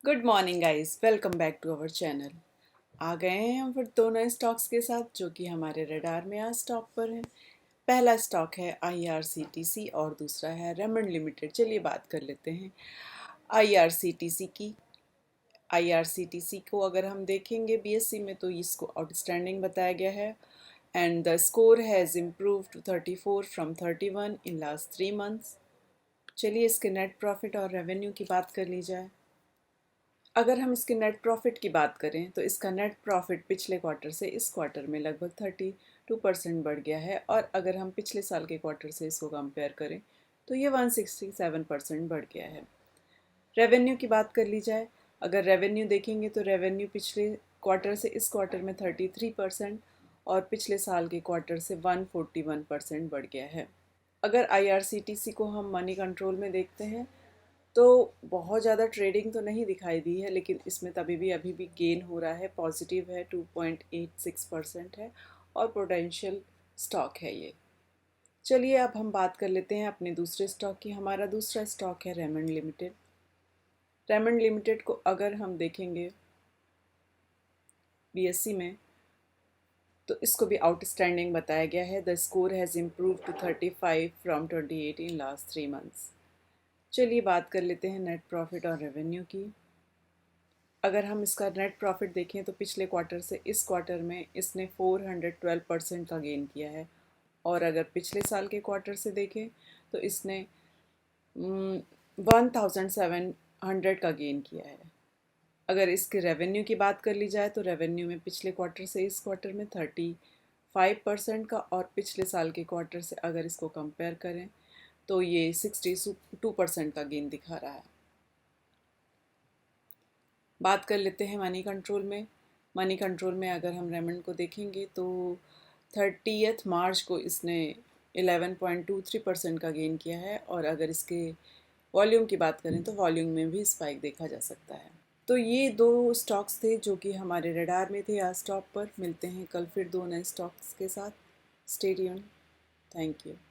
Good morning guys, welcome back to our channel. आ गए हैं हम फिर दो नए स्टॉक्स के साथ जो कि हमारे रडार में आज स्टॉक पर हैं। पहला स्टॉक है आईआरसीटीसी और दूसरा है रेमंड लिमिटेड। चलिए बात कर लेते हैं आईआरसीटीसी की। आईआरसीटीसी को अगर हम देखेंगे बीएससी में तो इसको आउटस्टैंडिंग बताया गया है and the score has improve to 34 from 31 in last 3 months. चलिए इसके नेट प्रॉफिट और रेवेन्यू की बात कर ली जाए। अगर हम इसके नेट प्रॉफिट की बात करें तो इसका नेट प्रॉफिट पिछले क्वार्टर से इस क्वार्टर में लगभग 32% बढ़ गया है और अगर हम पिछले साल के क्वार्टर से इसको कंपेयर करें तो ये 167% बढ़ गया है। रेवेन्यू की बात कर ली जाए, अगर रेवेन्यू देखेंगे तो रेवेन्यू पिछले क्वार्टर से इस क्वार्टर में 33% और पिछले साल के क्वार्टर से 141% बढ़ गया है। अगर आईआरसीटीसी को हम मनी कंट्रोल में देखते हैं तो बहुत ज़्यादा ट्रेडिंग तो नहीं दिखाई दी है, लेकिन इसमें तभी भी अभी भी गेन हो रहा है, पॉजिटिव है, 2.86% है और पोटेंशियल स्टॉक है ये। चलिए अब हम बात कर लेते हैं अपने दूसरे स्टॉक की। हमारा दूसरा स्टॉक है रेमंड लिमिटेड। रेमंड लिमिटेड को अगर हम देखेंगे बीएससी में तो इसको भी आउटस्टैंडिंग बताया गया है। The score has improve to 35 from 28 in last 3 months. चलिए बात कर लेते हैं नेट प्रॉफिट और रेवेन्यू की। अगर हम इसका नेट प्रॉफिट देखें तो पिछले क्वार्टर से इस क्वार्टर में इसने 412% का गेन किया है और अगर पिछले साल के क्वार्टर से देखें तो इसने 1700 का गेन किया है। अगर इसके रेवेन्यू की बात कर ली जाए तो रेवेन्यू में पिछले क्वार्टर से इस क्वार्टर में 35% का और पिछले साल के क्वार्टर से अगर इसको कंपेयर करें तो ये 62% का गेन दिखा रहा है। बात कर लेते हैं मनी कंट्रोल में। मनी कंट्रोल में अगर हम रेमंड को देखेंगे तो 30 मार्च को इसने 11.23% का गेन किया है और अगर इसके वॉल्यूम की बात करें तो वॉल्यूम में भी स्पाइक देखा जा सकता है। तो ये दो स्टॉक्स थे जो कि हमारे रडार में थे आज स्टॉक पर। मिलते हैं कल फिर दो नए स्टॉक्स के साथ। Stay tuned. Thank you.